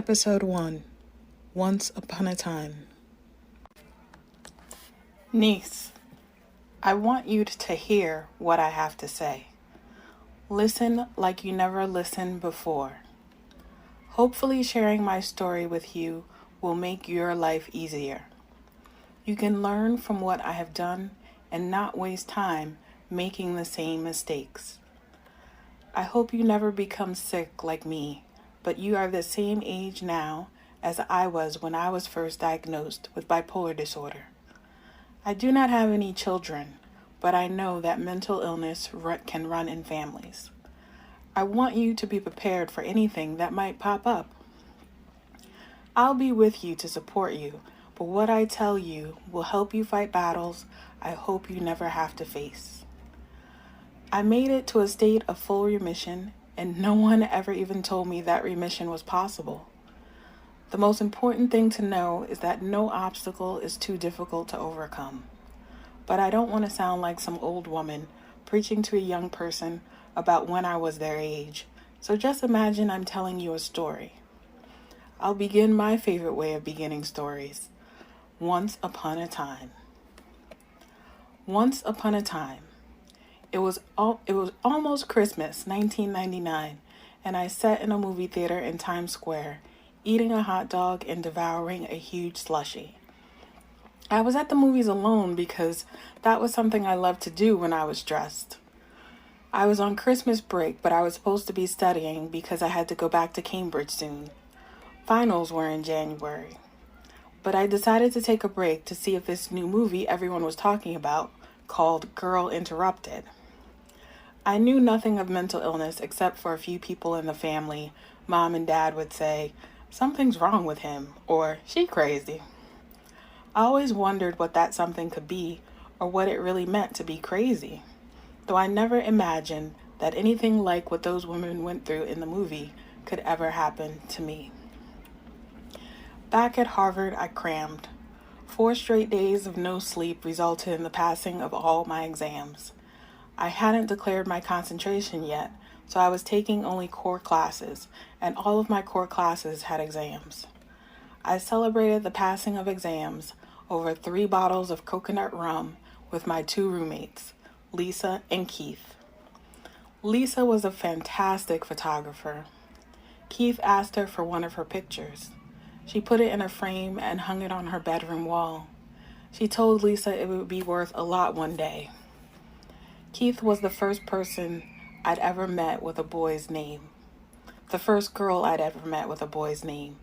Episode 1, Once Upon a Time. Niece, I want you to hear what I have to say. Listen like you never listened before. Hopefully sharing my story with you will make your life easier. You can learn from what I have done and not waste time making the same mistakes. I hope you never become sick like me, but you are the same age now as I was when I was first diagnosed with bipolar disorder. I do not have any children, but I know that mental illness can run in families. I want you to be prepared for anything that might pop up. I'll be with you to support you, but what I tell you will help you fight battles I hope you never have to face. I made it to a state of full remission, and no one ever even told me that remission was possible. The most important thing to know is that no obstacle is too difficult to overcome. But I don't want to sound like some old woman preaching to a young person about when I was their age, so just imagine I'm telling you a story. I'll begin my favorite way of beginning stories. Once upon a time. Once upon a time. It was almost Christmas, 1999, and I sat in a movie theater in Times Square, eating a hot dog and devouring a huge slushie. I was at the movies alone because that was something I loved to do when I was stressed. I was on Christmas break, but I was supposed to be studying because I had to go back to Cambridge soon. Finals were in January. But I decided to take a break to see if this new movie everyone was talking about, called Girl Interrupted. I knew nothing of mental illness except for a few people in the family. Mom and Dad would say, "Something's wrong with him," or "She crazy." I always wondered what that something could be, or what it really meant to be crazy, though I never imagined that anything like what those women went through in the movie could ever happen to me. Back at Harvard, I crammed. 4 straight days of no sleep resulted in the passing of all my exams. I hadn't declared my concentration yet, so I was taking only core classes, and all of my core classes had exams. I celebrated the passing of exams over 3 bottles of coconut rum with my 2 roommates, Lisa and Keith. Lisa was a fantastic photographer. Keith asked her for one of her pictures. She put it in a frame and hung it on her bedroom wall. She told Lisa it would be worth a lot one day. Keith was the first person I'd ever met with a boy's name. The first girl I'd ever met with a boy's name.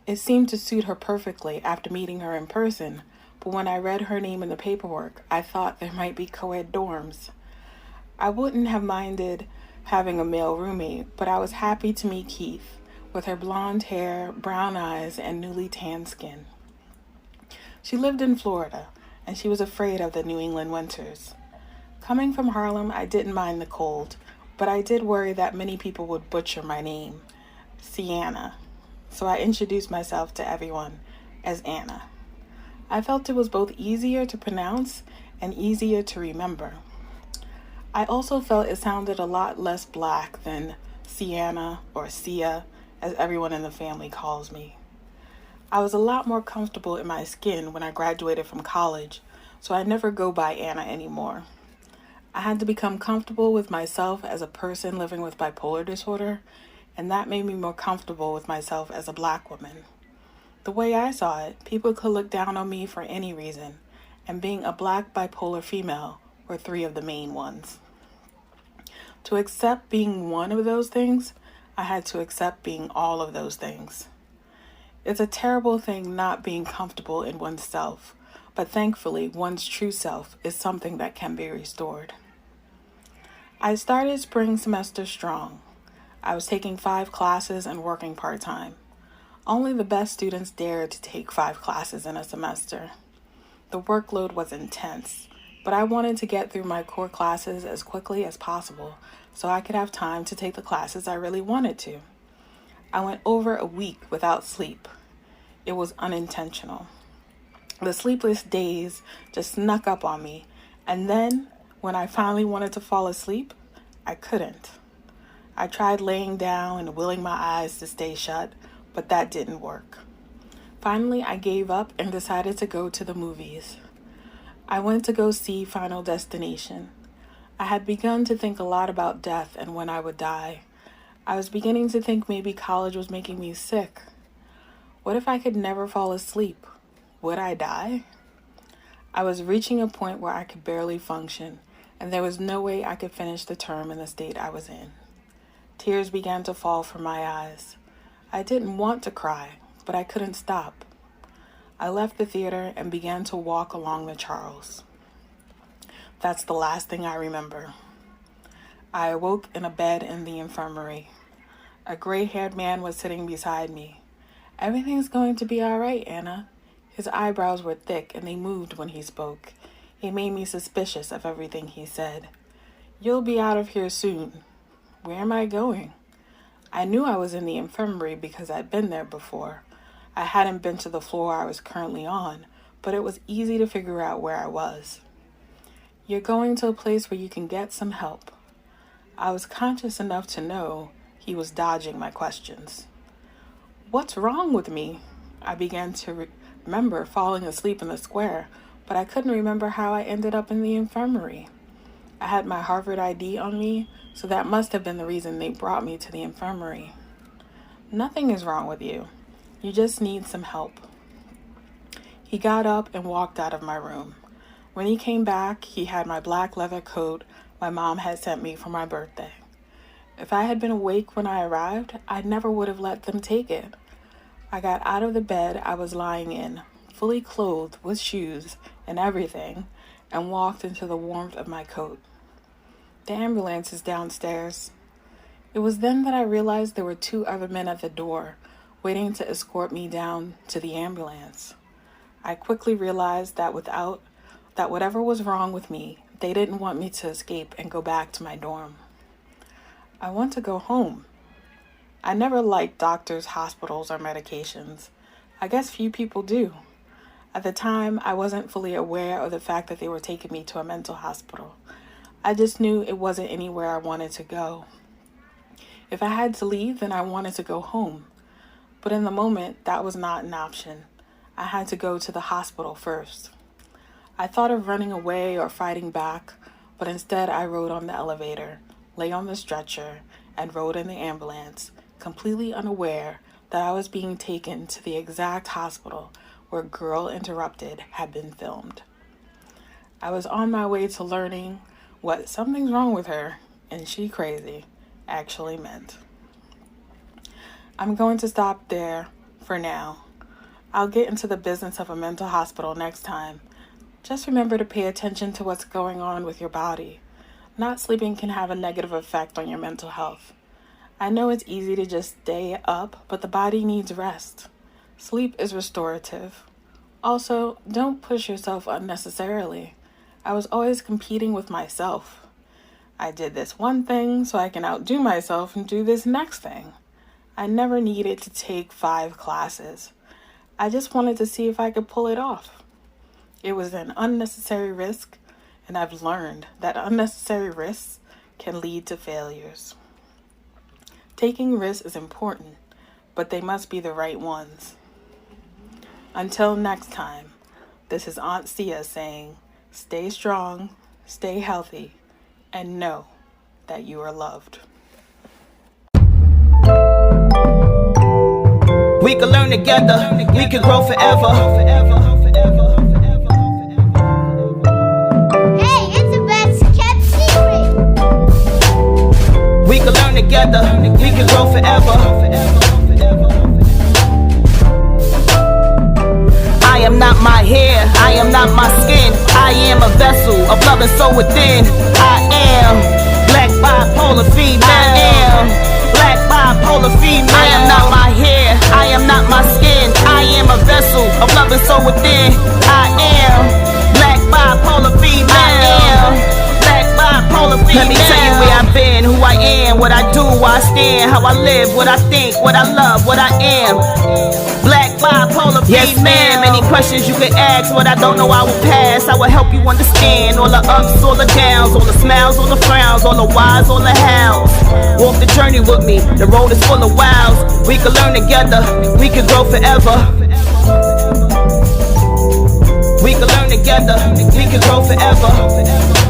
It seemed to suit her perfectly after meeting her in person, but when I read her name in the paperwork, I thought there might be co-ed dorms. I wouldn't have minded having a male roommate, but I was happy to meet Keith, with her blonde hair, brown eyes, and newly tanned skin. She lived in Florida, and she was afraid of the New England winters. Coming from Harlem, I didn't mind the cold, but I did worry that many people would butcher my name, Sienna, so I introduced myself to everyone as Anna. I felt it was both easier to pronounce and easier to remember. I also felt it sounded a lot less black than Sienna or Sia, as everyone in the family calls me. I was a lot more comfortable in my skin when I graduated from college, so I never go by Anna anymore. I had to become comfortable with myself as a person living with bipolar disorder, and that made me more comfortable with myself as a Black woman. The way I saw it, people could look down on me for any reason, and being a Black bipolar female were 3 of the main ones. To accept being one of those things, I had to accept being all of those things. It's a terrible thing not being comfortable in oneself, but thankfully one's true self is something that can be restored. I started spring semester strong. I was taking 5 classes and working part-time. Only the best students dared to take 5 classes in a semester. The workload was intense, but I wanted to get through my core classes as quickly as possible so I could have time to take the classes I really wanted to. I went over a week without sleep. It was unintentional. The sleepless days just snuck up on me, and then, when I finally wanted to fall asleep, I couldn't. I tried laying down and willing my eyes to stay shut, but that didn't work. Finally, I gave up and decided to go to the movies. I went to go see Final Destination. I had begun to think a lot about death and when I would die. I was beginning to think maybe college was making me sick. What if I could never fall asleep? Would I die? I was reaching a point where I could barely function, and there was no way I could finish the term in the state I was in. Tears began to fall from my eyes. I didn't want to cry, but I couldn't stop. I left the theater and began to walk along the Charles. That's the last thing I remember. I awoke in a bed in the infirmary. A gray-haired man was sitting beside me. "Everything's going to be all right, Anna." His eyebrows were thick and they moved when he spoke. It made me suspicious of everything he said. "You'll be out of here soon." Where am I going? I knew I was in the infirmary because I'd been there before. I hadn't been to the floor I was currently on, but it was easy to figure out where I was. "You're going to a place where you can get some help." I was conscious enough to know he was dodging my questions. What's wrong with me? I began to remember falling asleep in the square, but I couldn't remember how I ended up in the infirmary. I had my Harvard ID on me, so that must have been the reason they brought me to the infirmary. "Nothing is wrong with you. You just need some help." He got up and walked out of my room. When he came back, he had my black leather coat my mom had sent me for my birthday. If I had been awake when I arrived, I never would have let them take it. I got out of the bed I was lying in, fully clothed with shoes and everything, and walked into the warmth of my coat. The ambulance is downstairs. It was then that I realized there were 2 other men at the door, waiting to escort me down to the ambulance. I quickly realized that whatever was wrong with me, they didn't want me to escape and go back to my dorm. I want to go home. I never liked doctors, hospitals, or medications. I guess few people do. At the time, I wasn't fully aware of the fact that they were taking me to a mental hospital. I just knew it wasn't anywhere I wanted to go. If I had to leave, then I wanted to go home. But in the moment, that was not an option. I had to go to the hospital first. I thought of running away or fighting back, but instead I rode on the elevator, lay on the stretcher, and rode in the ambulance, completely unaware that I was being taken to the exact hospital where Girl Interrupted had been filmed. I was on my way to learning what "something's wrong with her and she crazy" actually meant. I'm going to stop there for now. I'll get into the business of a mental hospital next time. Just remember to pay attention to what's going on with your body. Not sleeping can have a negative effect on your mental health. I know it's easy to just stay up, but the body needs rest. Sleep is restorative. Also, don't push yourself unnecessarily. I was always competing with myself. I did this one thing so I can outdo myself and do this next thing. I never needed to take 5 classes. I just wanted to see if I could pull it off. It was an unnecessary risk, and I've learned that unnecessary risks can lead to failures. Taking risks is important, but they must be the right ones. Until next time, this is Aunt Sia saying, stay strong, stay healthy, and know that you are loved. We can learn together, we can grow forever. We can learn together, we can grow forever. I am not my hair, I am not my skin. I am a vessel of love and soul within. I am black bipolar female. I am black bipolar female. I am not my hair, I am not my skin. I am a vessel of love and soul within. I am black bipolar female. I am black bipolar female. Let me tell you where I've been, who I am, what I do, where I stand, how I live, what I think, what I love, what I am. Black bipolar female. Many questions you could ask, what I don't know I will pass. I will help you understand all the ups, all the downs, all the smiles, all the frowns, all the whys, all the hows. Walk the journey with me, the road is full of wows. We can learn together, we can grow forever. We can learn together, we can grow forever.